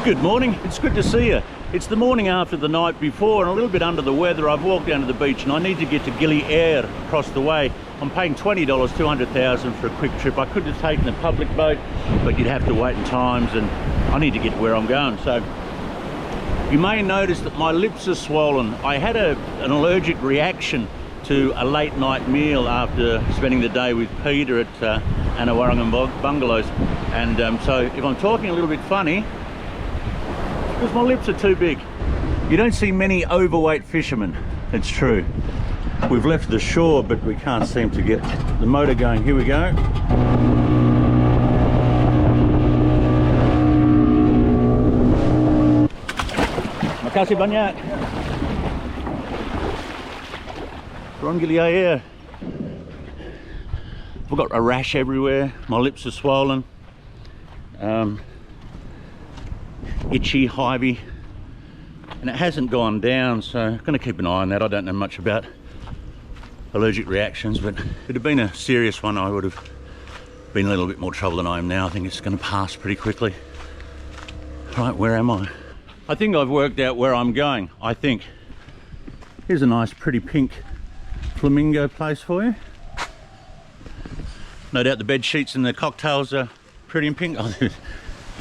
Good morning, it's good to see you. It's the morning after the night before and a little bit under the weather. I've walked down to the beach and I need to get to Gili Air across the way. I'm paying $20, $200,000 for a quick trip. I could have taken a public boat, but you'd have to wait in times and I need to get to where I'm going. So you may notice that my lips are swollen. I had an allergic reaction to a late night meal after spending the day with Peter at Anawarangan Bungalows. And so if I'm talking a little bit funny, because my lips are too big. You don't see many overweight fishermen, it's true. We've left the shore, but we can't seem to get the motor going. Here we go. Makasih banyak. We're on Gili Air. I've got a rash everywhere. My lips are swollen. Itchy, hivey, and it hasn't gone down, so I'm going to keep an eye on that. I don't know much about allergic reactions, but if it had been a serious one, I would have been in a little bit more trouble than I am now. I think it's going to pass pretty quickly. Right, where am I? I think I've worked out where I'm going, I think. Here's a nice pretty pink flamingo place for you. No doubt the bed sheets and the cocktails are pretty in pink.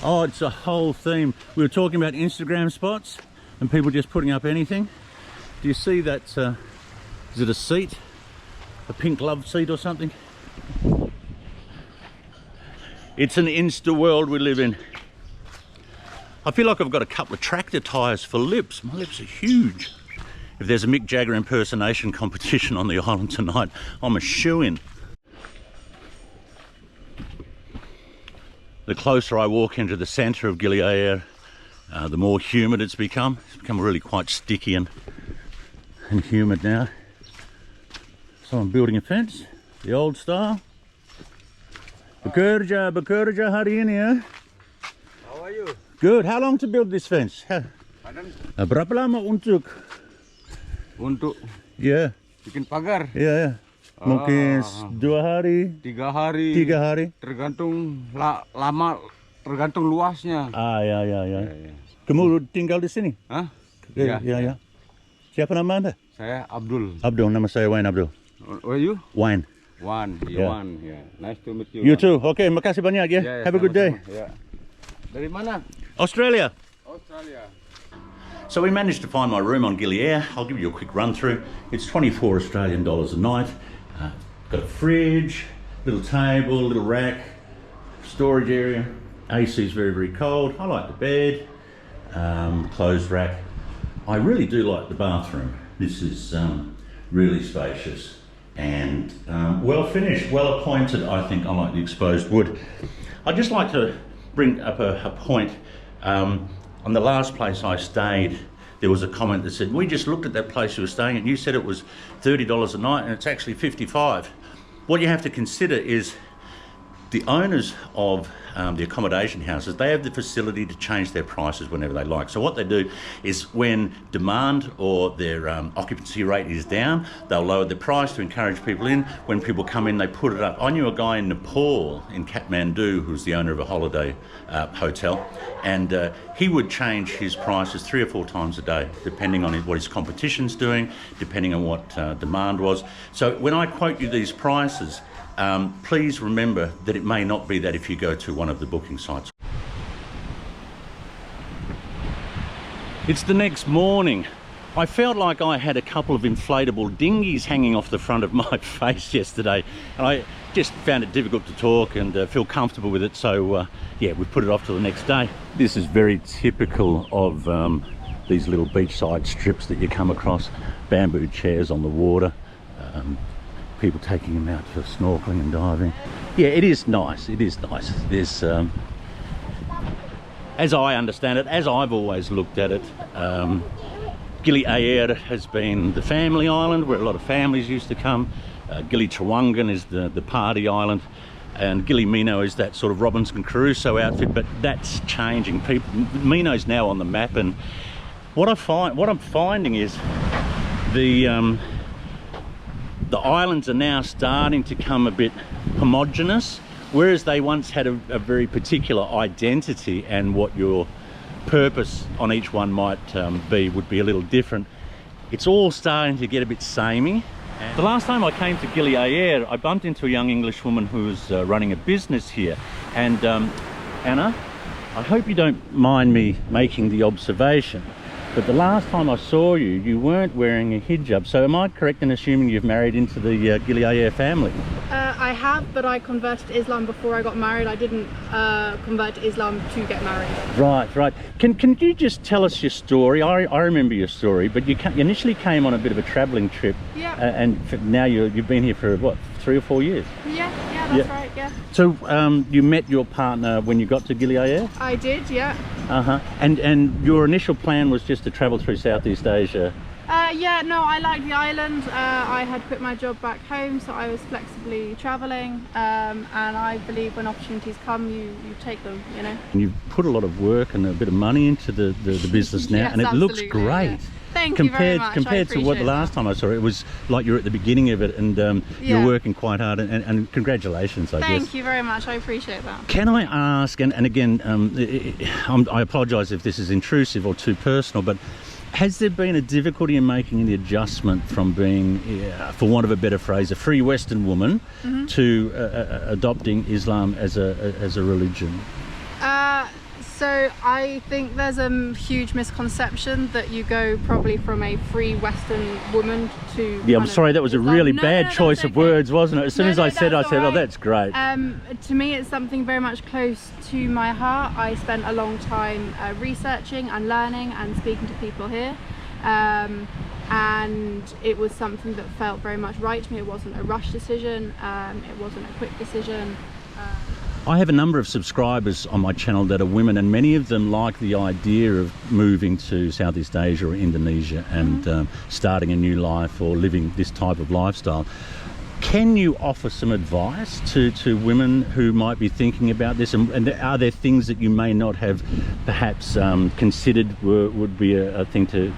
Oh, it's a whole theme. We were talking about Instagram spots and people just putting up anything. Do you see that? Is it a seat? A pink love seat or something? It's an Insta world we live in. I feel like I've got a couple of tractor tyres for lips. My lips are huge. If there's a Mick Jagger impersonation competition on the island tonight, I'm a shoo-in. The closer I walk into the centre of Gili Air, the more humid it's become. It's become really quite sticky and humid now. So I'm building a fence, the old style. Bekerja hari ini ya. How are you? Good. How long to build this fence? Berapa lama untuk? Yeah. Bikin pagar? Yeah. Mungkin 2 hari, 3 hari. 3 hari. Tergantung lama, tergantung luasnya. Ya. Kamu tinggal di sini? Hah? Ya. Siapa nama Anda? Saya Abdul. Abdul, nama saya Wayne Abdul. Where are you? Wayne. Wan. Yeah. Nice to meet you. You too. Okay, makasih banyak ya. Yeah, Have a good day. Yeah. Dari mana? Australia. Australia. So we managed to find my room on Gili Air. I'll give you a quick run through. It's 24 Australian dollars a night. Got a fridge, little table, little rack, storage area. AC is very, very cold. I like the bed, clothes rack. I really do like the bathroom. This is really spacious and well finished, well appointed. I think I like the exposed wood. I'd just like to bring up a point. On the last place I stayed, there was a comment that said, we just looked at that place you were staying at and you said it was $30 a night and it's actually $55. What you have to consider is the owners of the accommodation houses, they have the facility to change their prices whenever they like. So what they do is when demand or their occupancy rate is down, they'll lower the price to encourage people in. When people come in, they put it up. I knew a guy in Nepal, in Kathmandu, who's the owner of a holiday hotel, and he would change his prices 3 or 4 times a day, depending on what his competition's doing, depending on what demand was. So when I quote you these prices, please remember that it may not be that if you go to one of the booking sites. It's the next morning. I felt like I had a couple of inflatable dinghies hanging off the front of my face yesterday, and I just found it difficult to talk and feel comfortable with it, so yeah, we put it off till the next day. This is very typical of these little beachside strips that you come across. Bamboo chairs on the water. People taking them out for snorkeling and diving. Yeah, it is nice. There's, as I understand it, as I've always looked at it, Gili Air has been the family island where a lot of families used to come. Gili Trawangan is the party island, and Gili Meno is that sort of Robinson Crusoe outfit, but that's changing. Meno's now on the map, and what I'm finding is the islands are now starting to come a bit homogenous, whereas they once had a very particular identity and what your purpose on each one might would be a little different. It's all starting to get a bit samey. The last time I came to Gili Air, I bumped into a young English woman who was running a business here. And Anna, I hope you don't mind me making the observation, but the last time I saw you, you weren't wearing a hijab. So am I correct in assuming you've married into the Gili Air family? I have, but I converted to Islam before I got married. I didn't convert to Islam to get married. Right, right. Can you just tell us your story? I remember your story, but you initially came on a bit of a travelling trip. Yeah. And now you've been here for what, 3 or 4 years? Yeah, that's right, yeah. So you met your partner when you got to Gili Air? I did, yeah. And your initial plan was just to travel through Southeast Asia? Yeah, no, I like the island. I had quit my job back home, so I was flexibly travelling, and I believe when opportunities come, you take them, you know. And you've put a lot of work and a bit of money into the business now, yes, and it looks great. Yeah. Thank you very much. Compared to what the last time I saw it, was like you're at the beginning of it, and you're working quite hard, and congratulations, I guess. Thank you very much, I appreciate that. Can I ask, and again, I apologise if this is intrusive or too personal, but has there been a difficulty in making the adjustment from being, for want of a better phrase, a free Western woman to adopting Islam as a religion? So I think there's a huge misconception that you go probably from a free Western woman to... Yeah, I'm sorry, that was Islam. a really bad choice of words, wasn't it? As soon as I said, right. Oh, that's great. To me, it's something very much close to my heart. I spent a long time researching and learning and speaking to people here. And it was something that felt very much right to me. It wasn't a rush decision. It wasn't a quick decision. I have a number of subscribers on my channel that are women, and many of them like the idea of moving to Southeast Asia or Indonesia and starting a new life or living this type of lifestyle. Can you offer some advice to women who might be thinking about this, and are there things that you may not have perhaps considered would be a thing to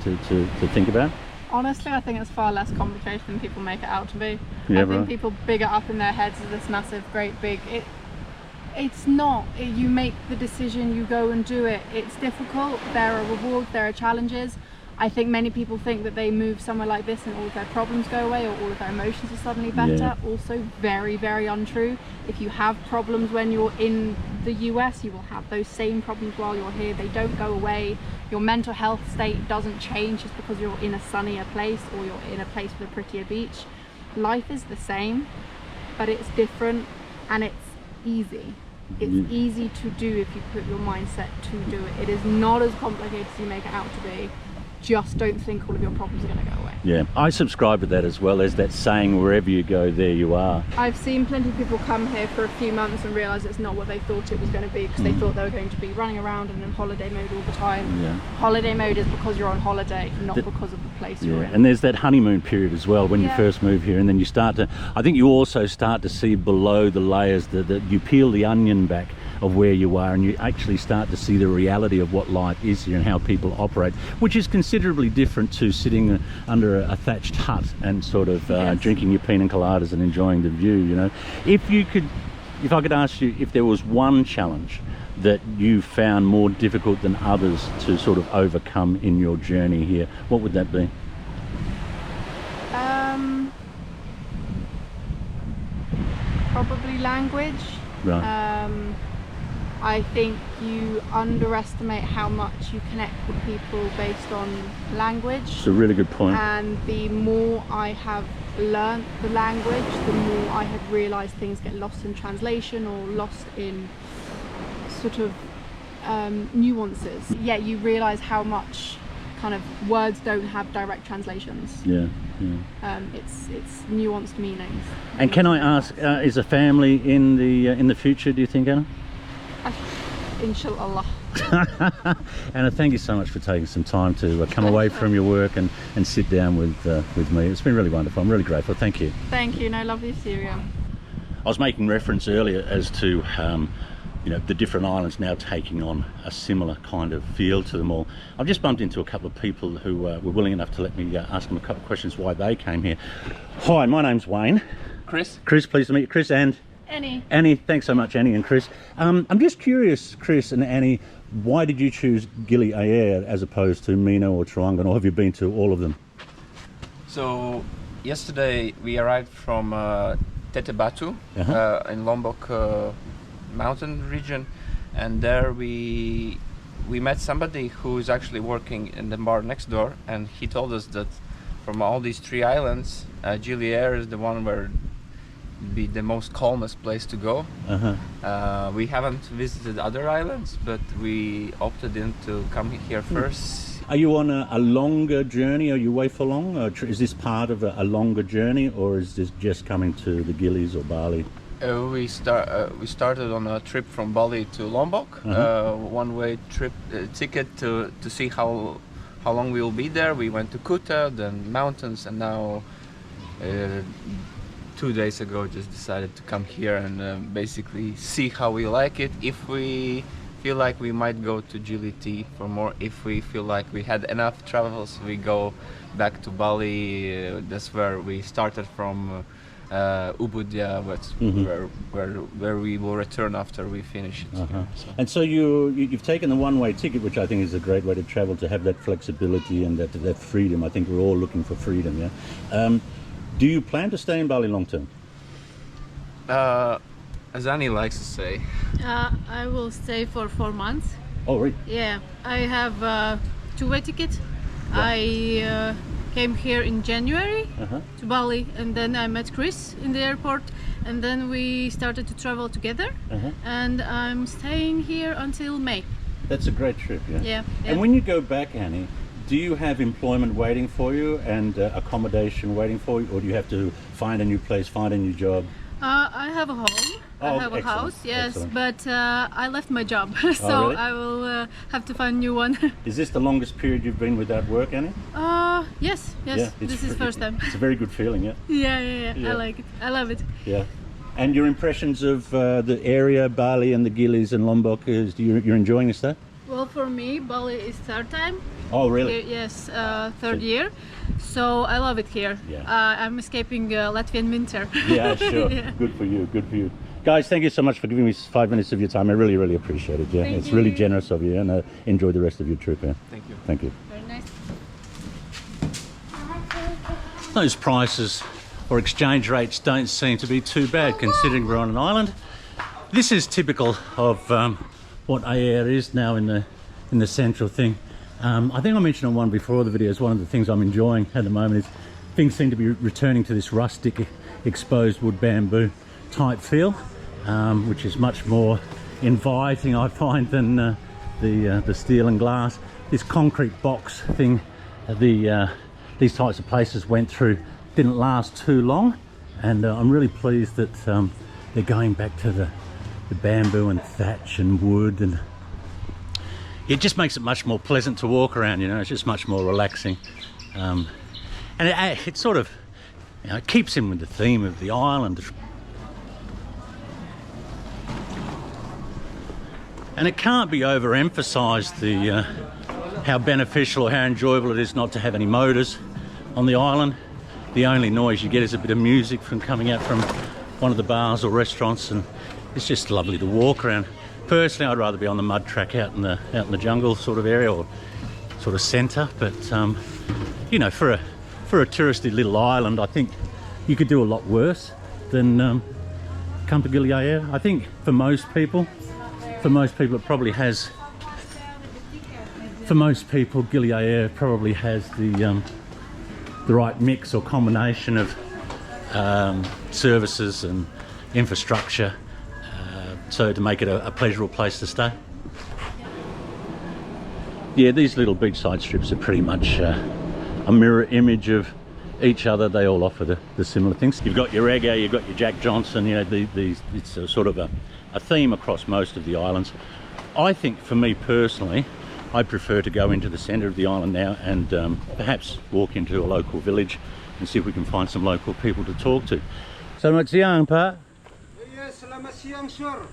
think about? Honestly, I think it's far less complicated than people make it out to be. Yeah, I think people big it up in their heads as this massive, great, big... It's not. You make the decision, you go and do it. It's difficult, there are rewards, there are challenges. I think many people think that they move somewhere like this and all of their problems go away, or all of their emotions are suddenly better. Yeah. Also very, very untrue. If you have problems when you're in the US, you will have those same problems while you're here. They don't go away. Your mental health state doesn't change just because you're in a sunnier place or you're in a place with a prettier beach. Life is the same, but it's different, and it's easy. It's easy to do if you put your mindset to do it. It is not as complicated as you make it out to be. Just don't think all of your problems are going to go away. Yeah, I subscribe to that as well, as that saying, wherever you go, there you are. I've seen plenty of people come here for a few months and realise it's not what they thought it was going to be, because they thought they were going to be running around and in holiday mode all the time. Yeah. Holiday mode is because you're on holiday, not because of the place you're in. And there's that honeymoon period as well when you first move here, and then you start to, I think you also start to see below the layers, that you peel the onion back of where you are, and you actually start to see the reality of what life is here and how people operate, which is considerably different to sitting under a thatched hut and sort of drinking your pina coladas and enjoying the view, you know. If I could ask you if there was one challenge that you found more difficult than others to sort of overcome in your journey here, what would that be? Probably language. Right. I think you underestimate how much you connect with people based on language. It's a really good point. And the more I have learnt the language, the more I have realised things get lost in translation or lost in sort of nuances. Yeah, you realise how much kind of words don't have direct translations. Yeah. It's nuanced meanings. And can I ask, is a family in the future, do you think, Anna? Inshallah. Anna, thank you so much for taking some time to come away from your work and sit down with me. It's been really wonderful. I'm really grateful. Thank you. Thank you. No, lovely to see you again. I was making reference earlier as to the different islands now taking on a similar kind of feel to them all. I've just bumped into a couple of people who were willing enough to let me ask them a couple of questions why they came here. Hi, my name's Wayne. Chris. Chris, pleased to meet you. Chris and... Annie. Annie, thanks so much, Annie and Chris. I'm just curious, Chris and Annie, Why did you choose Gili Air as opposed to Meno or Terengganu, or have you been to all of them? So yesterday we arrived from Tete Batu in Lombok mountain region, and there we met somebody who is actually working in the bar next door, and he told us that from all these 3 islands, Gili Air is the one where be the most calmest place to go. We haven't visited other islands, but we opted in to come here first. Are you on a longer journey? Are you away for long? Or is this part of a longer journey, or is this just coming to the Gilis or Bali? We started on a trip from Bali to Lombok, one-way trip ticket to see how long we will be there. We went to Kuta, then mountains, and now 2 days ago just decided to come here and basically see how we like it. If we feel like we might go to Gili T for more, if we feel like we had enough travels, we go back to Bali. That's where we started from. Ubud, where we will return after we finish it. So. And so you've taken the one-way ticket, which I think is a great way to travel, to have that flexibility and that freedom. I think we're all looking for freedom. Yeah. Do you plan to stay in Bali long term? As Annie likes to say, I will stay for 4 months. Oh, really? Yeah, I have a 2-way ticket. I came here in January to Bali, and then I met Chris in the airport, and then we started to travel together, and I'm staying here until May. That's a great trip, yeah? Yeah. And when you go back, Annie, do you have employment waiting for you and accommodation waiting for you, or do you have to find a new place, find a new job? I have a home. I have a house, yes, excellent. but I left my job, so really? I will have to find a new one. Is this the longest period you've been without work, Annie? Yes, Yeah, this is first time. It's a very good feeling, yeah? Yeah, I like it. I love it. Yeah. And your impressions of the area, Bali and the Gilis and Lombok, you're enjoying this, though? Well, for me, Bali is third time. Oh, really? Yes, third year. So I love it here. Yeah. I'm escaping Latvian winter. Yeah, sure. Yeah. Good for you, good for you. Guys, thank you so much for giving me 5 minutes of your time. I really, really appreciate it. Yeah, Thank it's you. really generous of you, and enjoy the rest of your trip. Yeah. thank you. Thank you. Very nice. Those prices or exchange rates don't seem to be too bad considering we're on an island. This is typical of what Air is now in the central thing. I think I mentioned on one before the videos, one of the things I'm enjoying at the moment is things seem to be returning to this rustic exposed wood bamboo type feel, which is much more inviting, I find, than the steel and glass. This concrete box thing these types of places went through didn't last too long, and I'm really pleased that they're going back to the bamboo and thatch and wood, and it just makes it much more pleasant to walk around. You know, it's just much more relaxing, and it sort of, you know, it keeps in with the theme of the island. And it can't be overemphasised how beneficial or how enjoyable it is not to have any motors on the island. The only noise you get is a bit of music from coming out from one of the bars or restaurants, and it's just lovely to walk around. Personally, I'd rather be on the mud track out in the jungle sort of area, or sort of centre. But you know, for a touristy little island, I think you could do a lot worse than come to Gili Air. I think for most people, it probably has. For most people, Gili Air probably has the right mix or combination of services and infrastructure, so to make it a pleasurable place to stay. Yeah, these little beachside strips are pretty much a mirror image of each other. They all offer the similar things. You've got your Reggae, you've got your Jack Johnson. You know, it's a sort of a theme across most of the islands. I think, for me personally, I prefer to go into the centre of the island now and perhaps walk into a local village and see if we can find some local people to talk to. Selamat siang, Pak. Yes, selamat siang, sir.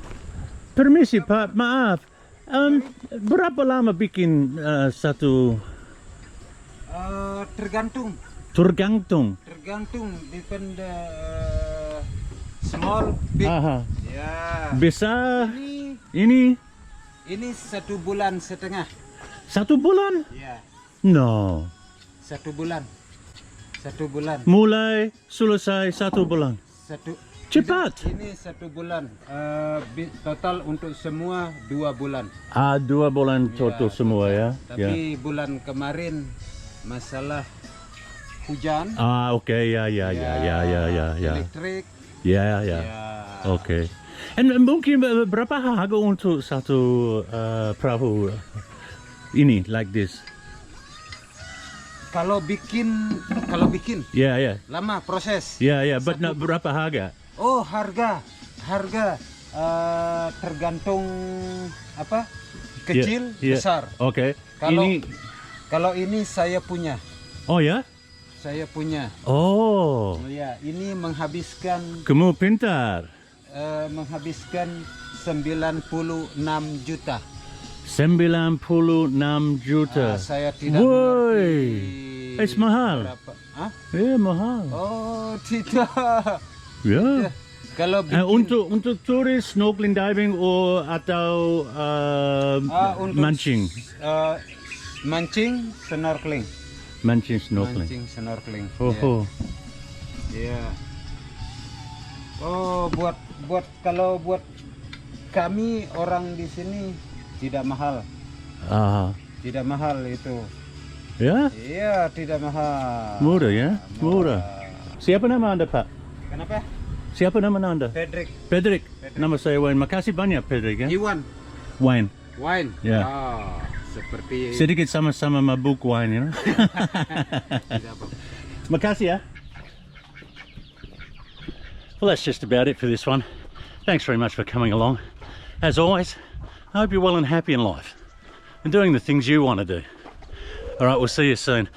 Permisi, Pak, maaf. Berapa lama bikin satu? Tergantung. Tergantung. Tergantung, depend small, big. Aha. Ya. Besar. Ini Ini Ini 1 bulan setengah. 1 bulan? Ya, No. 1 bulan. 1 bulan. Mulai selesai 1 bulan. Satu. Cepat. Ini 1 bulan. Total untuk semua 2 bulan. 2 bulan total Ya, semua ya. Tapi bulan kemarin masalah hujan. Okay, ya. Elektrik. Ya. Ya. Okay. And mungkin berapa harga untuk satu perahu ini like this? Kalau bikin Yeah. lama proses. Yeah. But not berapa harga? Oh, harga tergantung apa? Kecil, Yeah. besar. Okay. Kalau ini saya punya. Oh ya? Saya punya. Oh. Ya, ini menghabiskan Kamu pintar. menghabiskan 96 juta. 96 juta. Saya tidak Woi. mengerti Mahal. berapa. Hah? Mahal. Oh, tidak. Ya. Kalau bikin, Untuk turis snorkeling diving atau untuk mancing. Mancing, snorkeling. Mancing snorkeling. Mancing, snorkeling. Oh. Ya. Oh, kalau buat kami orang di sini tidak mahal. Tidak mahal itu. Ya? Iya, tidak mahal. Murah ya? Murah. Siapa nama Anda, Pak? Kenapa? Siapa nama Anda? Pedrik. Nama saya Wayne. Makasih banyak, Pedrik ya. Iwan. Wayne. Wine. Ya. Seperti Sedikit sama-sama mabuk wine, you know. tidak apa. Makasih ya. Well, that's just about it for this one. Thanks very much for coming along. As always, I hope you're well and happy in life and doing the things you want to do. All right, we'll see you soon.